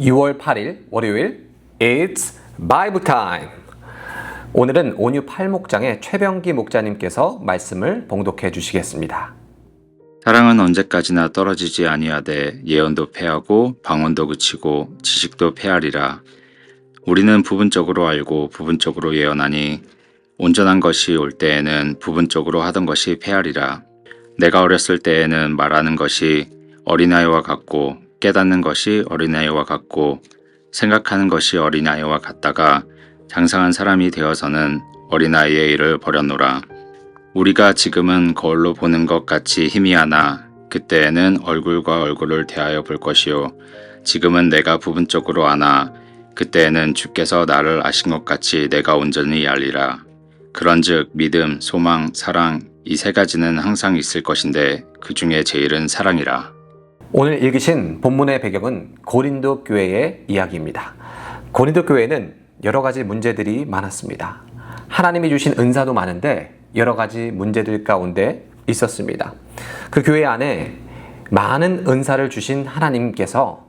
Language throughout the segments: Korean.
6월 8일 월요일 It's Bible Time. 오늘은 온유 8목장의 최병기 목자님께서 말씀을 봉독해 주시겠습니다. 사랑은 언제까지나 떨어지지 아니하되 예언도 패하고 방언도 그치고 지식도 패하리라. 우리는 부분적으로 알고 부분적으로 예언하니 온전한 것이 올 때에는 부분적으로 하던 것이 패하리라. 내가 어렸을 때에는 말하는 것이 어린아이와 같고 깨닫는 것이 어린아이와 같고 생각하는 것이 어린아이와 같다가 장성한 사람이 되어서는 어린아이의 일을 버렸노라. 우리가 지금은 거울로 보는 것 같이 희미하나 그때에는 얼굴과 얼굴을 대하여 볼 것이요 지금은 내가 부분적으로 아나 그때에는 주께서 나를 아신 것 같이 내가 온전히 알리라. 그런즉 믿음, 소망, 사랑 이 세 가지는 항상 있을 것인데 그 중에 제일은 사랑이라. 오늘 읽으신 본문의 배경은 고린도 교회의 이야기입니다. 고린도 교회는 여러 가지 문제들이 많았습니다. 하나님이 주신 은사도 많은데 여러 가지 문제들 가운데 있었습니다. 그 교회 안에 많은 은사를 주신 하나님께서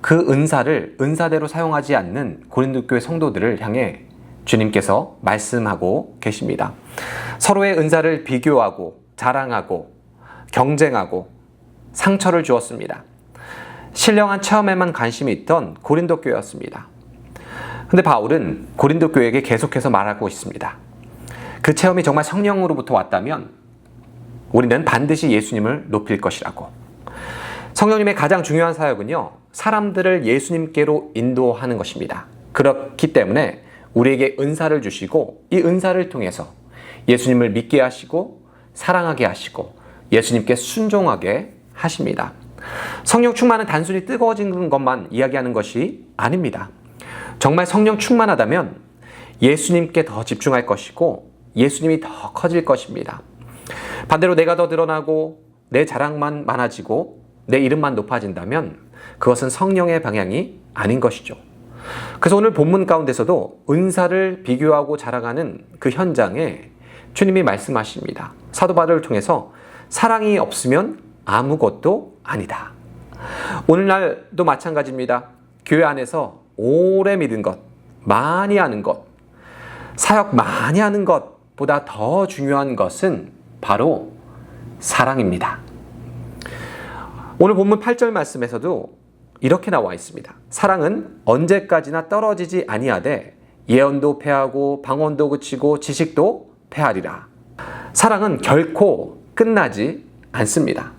그 은사를 은사대로 사용하지 않는 고린도 교회 성도들을 향해 주님께서 말씀하고 계십니다. 서로의 은사를 비교하고 자랑하고 경쟁하고 상처를 주었습니다. 신령한 체험에만 관심이 있던 고린도 교회였습니다. 근데 바울은 고린도 교회에게 계속해서 말하고 있습니다. 그 체험이 정말 성령으로부터 왔다면 우리는 반드시 예수님을 높일 것이라고. 성령님의 가장 중요한 사역은요, 사람들을 예수님께로 인도하는 것입니다. 그렇기 때문에 우리에게 은사를 주시고 이 은사를 통해서 예수님을 믿게 하시고 사랑하게 하시고 예수님께 순종하게 하십니다. 성령 충만은 단순히 뜨거워진 것만 이야기하는 것이 아닙니다. 정말 성령 충만하다면 예수님께 더 집중할 것이고 예수님이 더 커질 것입니다. 반대로 내가 더 드러나고 내 자랑만 많아지고 내 이름만 높아진다면 그것은 성령의 방향이 아닌 것이죠. 그래서 오늘 본문 가운데서도 은사를 비교하고 자랑하는 그 현장에 주님이 말씀하십니다. 사도 바울을 통해서 사랑이 없으면 아무것도 아니다. 오늘날도 마찬가지입니다. 교회 안에서 오래 믿은 것, 많이 아는 것, 사역 많이 하는 것보다 더 중요한 것은 바로 사랑입니다. 오늘 본문 8절 말씀에서도 이렇게 나와 있습니다. 사랑은 언제까지나 떨어지지 아니하되 예언도 패하고 방언도 그치고 지식도 패하리라. 사랑은 결코 끝나지 않습니다.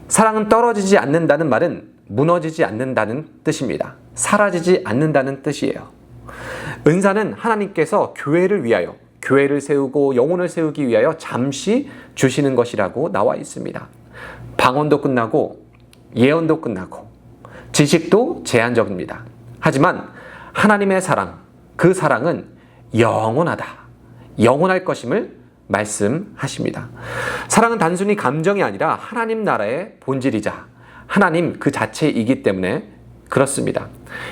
사랑은 떨어지지 않는다는 말은 무너지지 않는다는 뜻입니다. 사라지지 않는다는 뜻이에요. 은사는 하나님께서 교회를 위하여, 교회를 세우고 영혼을 세우기 위하여 잠시 주시는 것이라고 나와 있습니다. 방언도 끝나고 예언도 끝나고 지식도 제한적입니다. 하지만 하나님의 사랑, 그 사랑은 영원하다, 영원할 것임을 말씀하십니다. 사랑은 단순히 감정이 아니라 하나님 나라의 본질이자 하나님 그 자체이기 때문에 그렇습니다.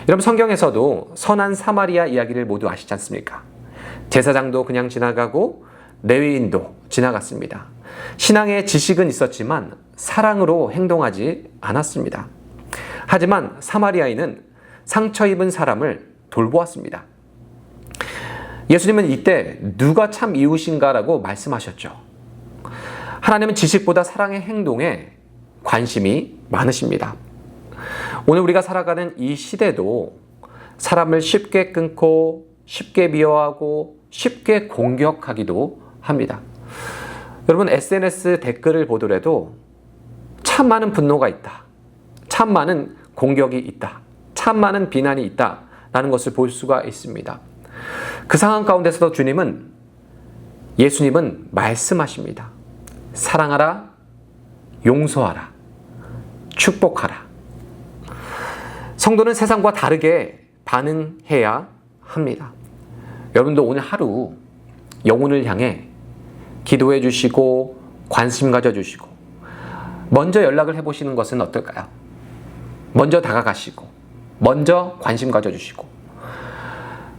여러분, 성경에서도 선한 사마리아 이야기를 모두 아시지 않습니까? 제사장도 그냥 지나가고 레위인도 지나갔습니다. 신앙의 지식은 있었지만 사랑으로 행동하지 않았습니다. 하지만 사마리아인은 상처 입은 사람을 돌보았습니다. 예수님은 이때 누가 참 이웃인가라고 말씀하셨죠. 하나님은 지식보다 사랑의 행동에 관심이 많으십니다. 오늘 우리가 살아가는 이 시대도 사람을 쉽게 끊고 쉽게 미워하고 쉽게 공격하기도 합니다. 여러분, SNS 댓글을 보더라도 참 많은 분노가 있다, 참 많은 공격이 있다, 참 많은 비난이 있다라는 것을 볼 수가 있습니다. 그 상황 가운데서도 예수님은 말씀하십니다. 사랑하라, 용서하라, 축복하라. 성도는 세상과 다르게 반응해야 합니다. 여러분도 오늘 하루 영혼을 향해 기도해 주시고 관심 가져주시고 먼저 연락을 해보시는 것은 어떨까요? 먼저 다가가시고 먼저 관심 가져주시고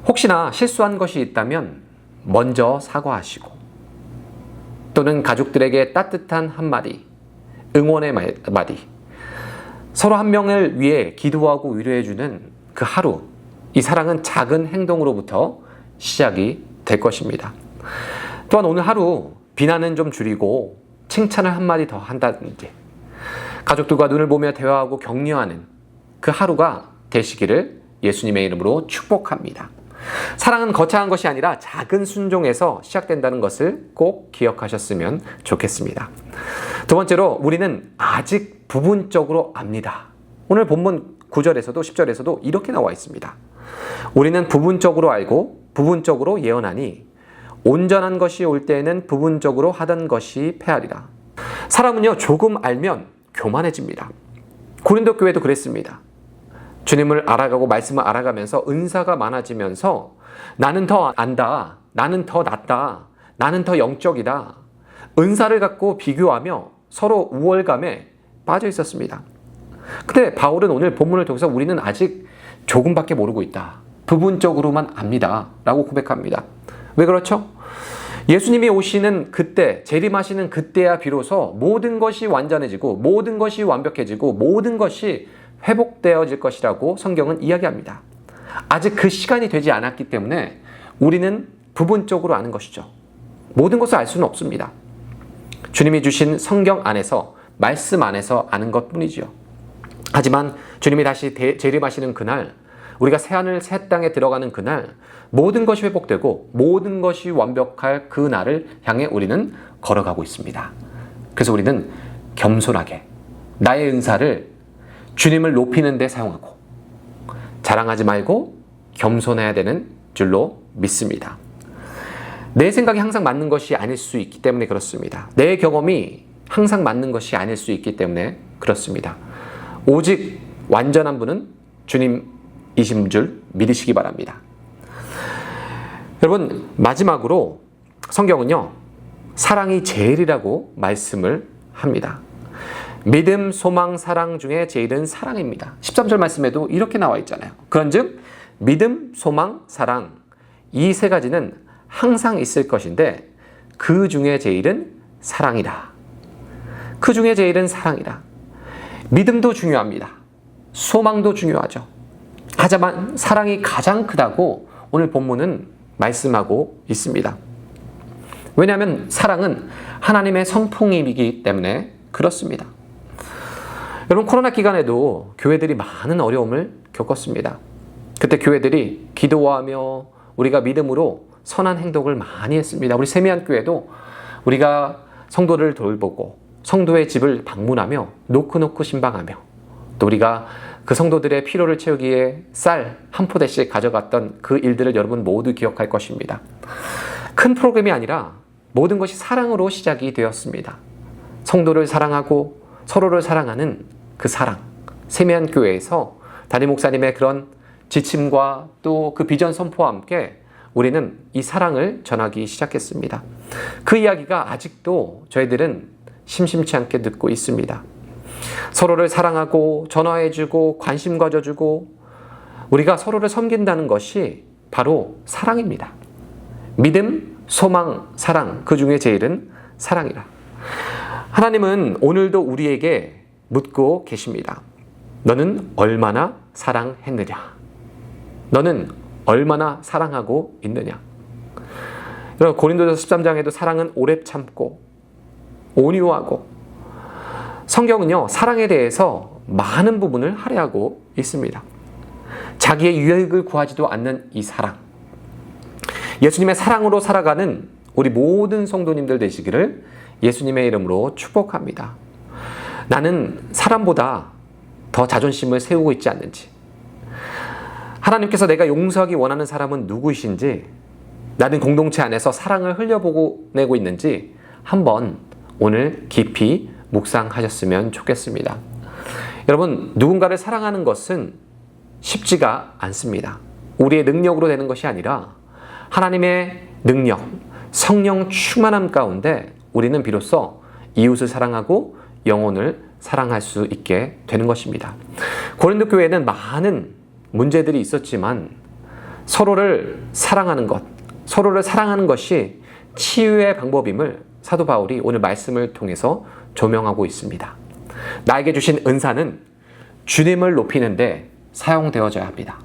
혹시나 실수한 것이 있다면 먼저 사과하시고 또는 가족들에게 따뜻한 한마디, 응원의 말마디, 서로 한 명을 위해 기도하고 위로해주는 그 하루, 이 사랑은 작은 행동으로부터 시작이 될 것입니다. 또한 오늘 하루 비난은 좀 줄이고 칭찬을 한마디 더 한다든지 가족들과 눈을 보며 대화하고 격려하는 그 하루가 되시기를 예수님의 이름으로 축복합니다. 사랑은 거창한 것이 아니라 작은 순종에서 시작된다는 것을 꼭 기억하셨으면 좋겠습니다. 두 번째로, 우리는 아직 부분적으로 압니다. 오늘 본문 9절에서도 10절에서도 이렇게 나와 있습니다. 우리는 부분적으로 알고 부분적으로 예언하니 온전한 것이 올 때에는 부분적으로 하던 것이 패하리라. 사람은요, 조금 알면 교만해집니다. 고린도 교회도 그랬습니다. 주님을 알아가고 말씀을 알아가면서 은사가 많아지면서 나는 더 안다, 나는 더 낫다, 나는 더 영적이다, 은사를 갖고 비교하며 서로 우월감에 빠져 있었습니다. 근데 바울은 오늘 본문을 통해서 우리는 아직 조금밖에 모르고 있다, 부분적으로만 압니다 라고 고백합니다. 왜 그렇죠? 예수님이 오시는 그때, 재림하시는 그때야 비로소 모든 것이 완전해지고 모든 것이 완벽해지고 모든 것이 회복되어질 것이라고 성경은 이야기합니다. 아직 그 시간이 되지 않았기 때문에 우리는 부분적으로 아는 것이죠. 모든 것을 알 수는 없습니다. 주님이 주신 성경 안에서, 말씀 안에서 아는 것뿐이지요. 하지만 주님이 다시 재림하시는 그날, 우리가 새하늘 새 땅에 들어가는 그날, 모든 것이 회복되고 모든 것이 완벽할 그 날을 향해 우리는 걸어가고 있습니다. 그래서 우리는 겸손하게 나의 은사를 주님을 높이는 데 사용하고 자랑하지 말고 겸손해야 되는 줄로 믿습니다. 내 생각이 항상 맞는 것이 아닐 수 있기 때문에 그렇습니다. 내 경험이 항상 맞는 것이 아닐 수 있기 때문에 그렇습니다. 오직 완전한 분은 주님이신 줄 믿으시기 바랍니다. 여러분, 마지막으로 성경은요, 사랑이 제일이라고 말씀을 합니다. 믿음, 소망, 사랑 중에 제일은 사랑입니다. 13절 말씀에도 이렇게 나와 있잖아요. 그런즉 믿음, 소망, 사랑, 이 세 가지는 항상 있을 것인데 그 중에 제일은 사랑이다. 그 중에 제일은 사랑이다. 믿음도 중요합니다. 소망도 중요하죠. 하지만 사랑이 가장 크다고 오늘 본문은 말씀하고 있습니다. 왜냐하면 사랑은 하나님의 성품이기 때문에 그렇습니다. 여러분, 코로나 기간에도 교회들이 많은 어려움을 겪었습니다. 그때 교회들이 기도하며 우리가 믿음으로 선한 행동을 많이 했습니다. 우리 세미한 교회도 우리가 성도를 돌보고 성도의 집을 방문하며 노크노크 신방하며 또 우리가 그 성도들의 피로를 채우기에 쌀 한 포대씩 가져갔던 그 일들을 여러분 모두 기억할 것입니다. 큰 프로그램이 아니라 모든 것이 사랑으로 시작이 되었습니다. 성도를 사랑하고 서로를 사랑하는 그 사랑, 세미한 교회에서 담임 목사님의 그런 지침과 또 그 비전 선포와 함께 우리는 이 사랑을 전하기 시작했습니다. 그 이야기가 아직도 저희들은 심심치 않게 듣고 있습니다. 서로를 사랑하고 전화해주고 관심 가져주고 우리가 서로를 섬긴다는 것이 바로 사랑입니다. 믿음, 소망, 사랑, 그 중에 제일은 사랑이라. 하나님은 오늘도 우리에게 묻고 계십니다. 너는 얼마나 사랑했느냐? 너는 얼마나 사랑하고 있느냐? 여러분, 고린도전서 13장에도 사랑은 오래 참고 온유하고, 성경은요, 사랑에 대해서 많은 부분을 할애하고 있습니다. 자기의 유익을 구하지도 않는 이 사랑, 예수님의 사랑으로 살아가는 우리 모든 성도님들 되시기를 예수님의 이름으로 축복합니다. 나는 사람보다 더 자존심을 세우고 있지 않는지, 하나님께서 내가 용서하기 원하는 사람은 누구이신지, 나는 공동체 안에서 사랑을 흘려보내고 있는지 한번 오늘 깊이 묵상하셨으면 좋겠습니다. 여러분, 누군가를 사랑하는 것은 쉽지가 않습니다. 우리의 능력으로 되는 것이 아니라 하나님의 능력, 성령 충만함 가운데 우리는 비로소 이웃을 사랑하고 영혼을 사랑할 수 있게 되는 것입니다. 고린도 교회에는 많은 문제들이 있었지만 서로를 사랑하는 것, 서로를 사랑하는 것이 치유의 방법임을 사도 바울이 오늘 말씀을 통해서 조명하고 있습니다. 나에게 주신 은사는 주님을 높이는데 사용되어져야 합니다.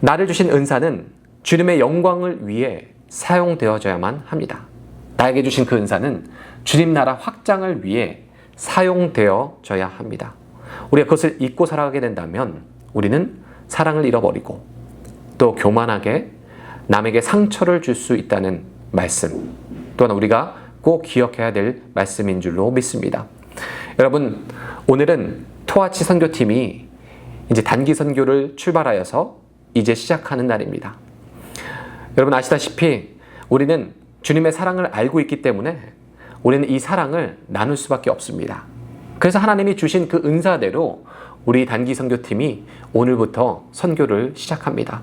나를 주신 은사는 주님의 영광을 위해 사용되어져야만 합니다. 나에게 주신 그 은사는 주님 나라 확장을 위해 사용되어져야 합니다. 우리가 그것을 잊고 살아가게 된다면 우리는 사랑을 잃어버리고 또 교만하게 남에게 상처를 줄 수 있다는 말씀, 또한 우리가 꼭 기억해야 될 말씀인 줄로 믿습니다. 여러분, 오늘은 토아치 선교팀이 이제 단기 선교를 출발하여서 이제 시작하는 날입니다. 여러분 아시다시피 우리는 주님의 사랑을 알고 있기 때문에 우리는 이 사랑을 나눌 수밖에 없습니다. 그래서 하나님이 주신 그 은사대로 우리 단기 선교팀이 오늘부터 선교를 시작합니다.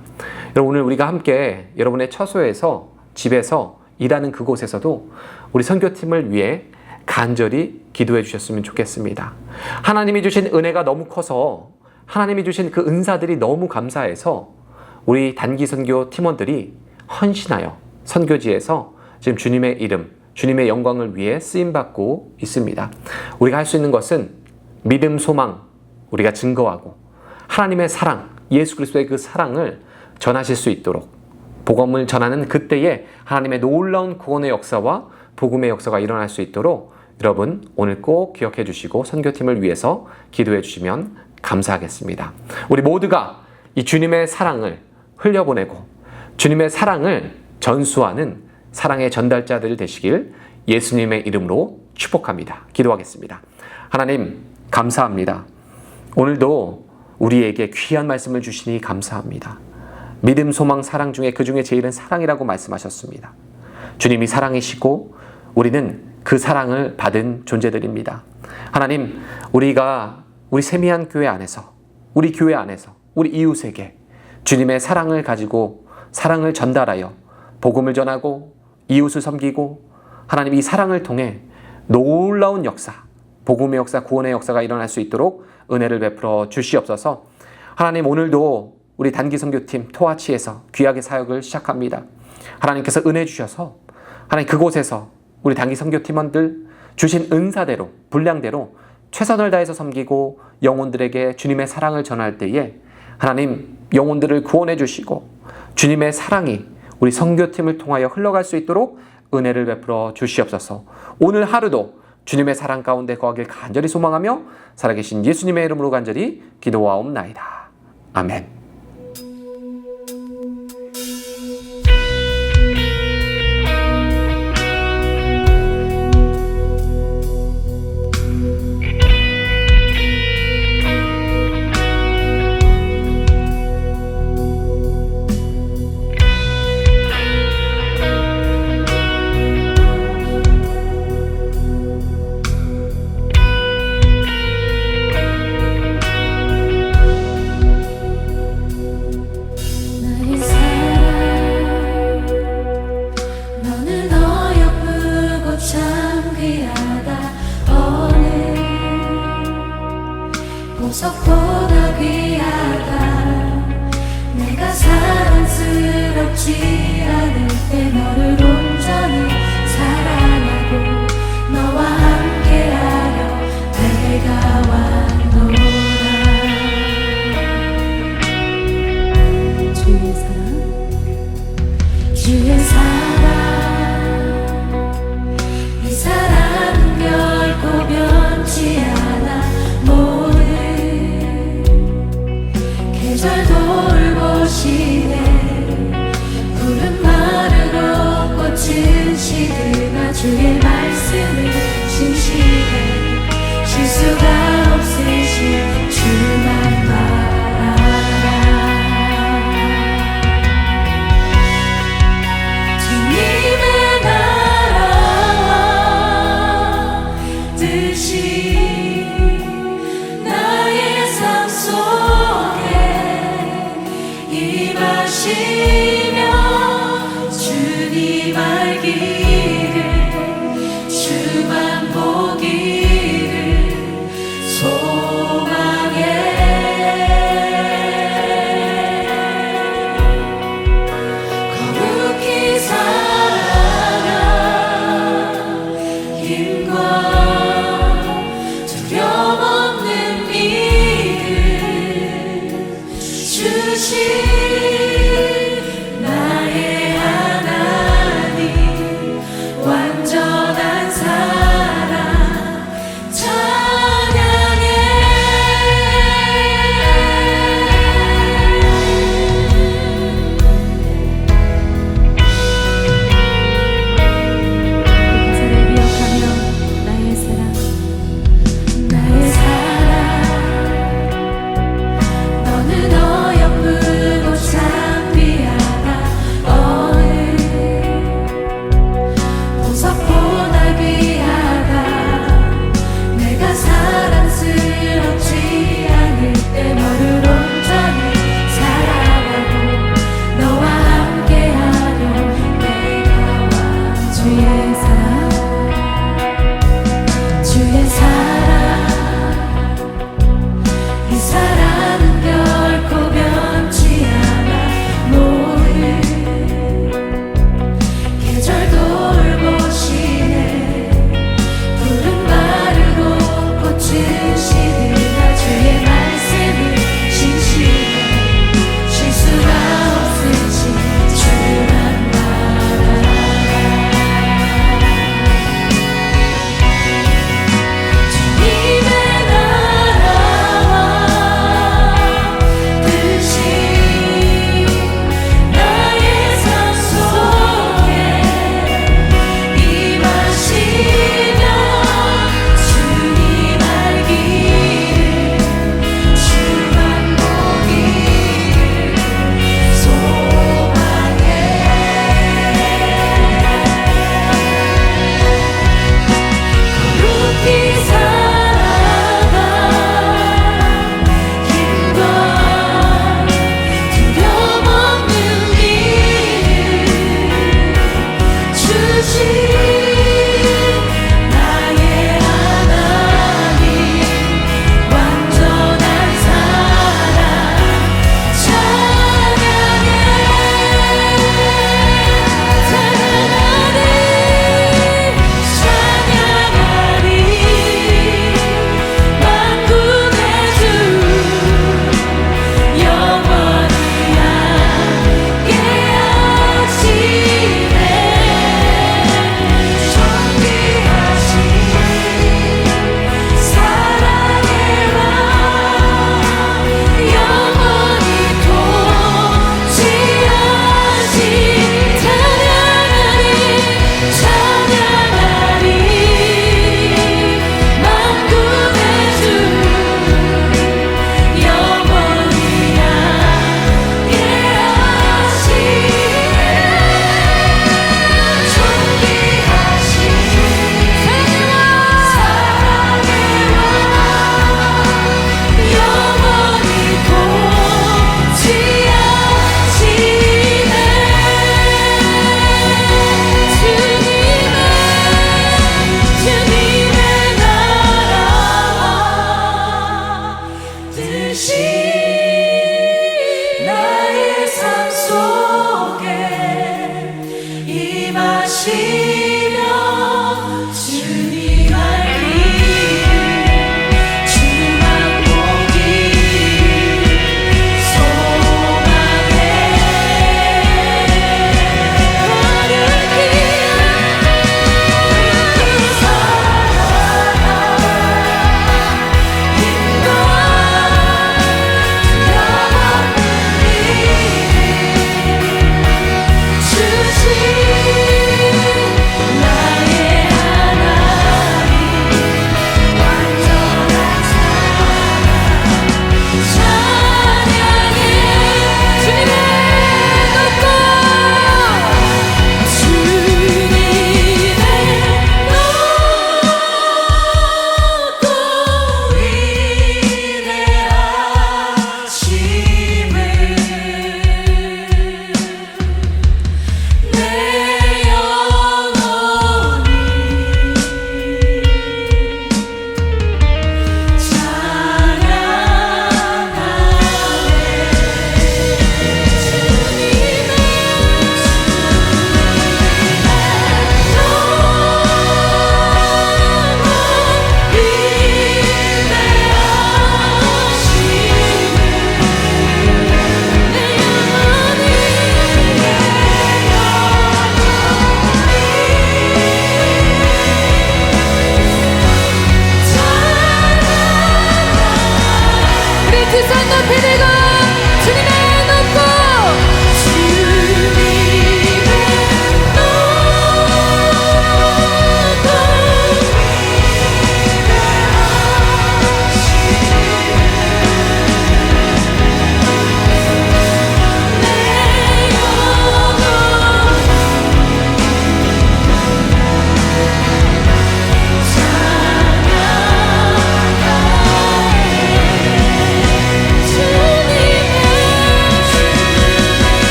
여러분, 오늘 우리가 함께 여러분의 처소에서, 집에서, 일하는 그곳에서도 우리 선교팀을 위해 간절히 기도해 주셨으면 좋겠습니다. 하나님이 주신 은혜가 너무 커서, 하나님이 주신 그 은사들이 너무 감사해서 우리 단기 선교 팀원들이 헌신하여 선교지에서 지금 주님의 이름, 주님의 영광을 위해 쓰임받고 있습니다. 우리가 할 수 있는 것은 믿음, 소망, 우리가 증거하고 하나님의 사랑, 예수 그리스도의 그 사랑을 전하실 수 있도록 복음을 전하는 그때에 하나님의 놀라운 구원의 역사와 복음의 역사가 일어날 수 있도록 여러분 오늘 꼭 기억해 주시고 선교팀을 위해서 기도해 주시면 감사하겠습니다. 우리 모두가 이 주님의 사랑을 흘려보내고 주님의 사랑을 전수하는 사랑의 전달자들 되시길 예수님의 이름으로 축복합니다. 기도하겠습니다. 하나님 감사합니다. 오늘도 우리에게 귀한 말씀을 주시니 감사합니다. 믿음, 소망, 사랑 중에 그 중에 제일은 사랑이라고 말씀하셨습니다. 주님이 사랑이시고 우리는 그 사랑을 받은 존재들입니다. 하나님, 우리가 우리 세미한 교회 안에서, 우리 교회 안에서, 우리 이웃에게 주님의 사랑을 가지고 사랑을 전달하여 복음을 전하고 이웃을 섬기고 하나님 이 사랑을 통해 놀라운 역사, 복음의 역사, 구원의 역사가 일어날 수 있도록 은혜를 베풀어 주시옵소서. 하나님 오늘도 우리 단기 선교팀 토아치에서 귀하게 사역을 시작합니다. 하나님께서 은혜 주셔서 하나님 그곳에서 우리 단기 선교팀원들 주신 은사대로 분량대로 최선을 다해서 섬기고 영혼들에게 주님의 사랑을 전할 때에 하나님 영혼들을 구원해 주시고 주님의 사랑이 우리 선교팀을 통하여 흘러갈 수 있도록 은혜를 베풀어 주시옵소서. 오늘 하루도 주님의 사랑 가운데 거하길 간절히 소망하며 살아계신 예수님의 이름으로 간절히 기도하옵나이다. 아멘.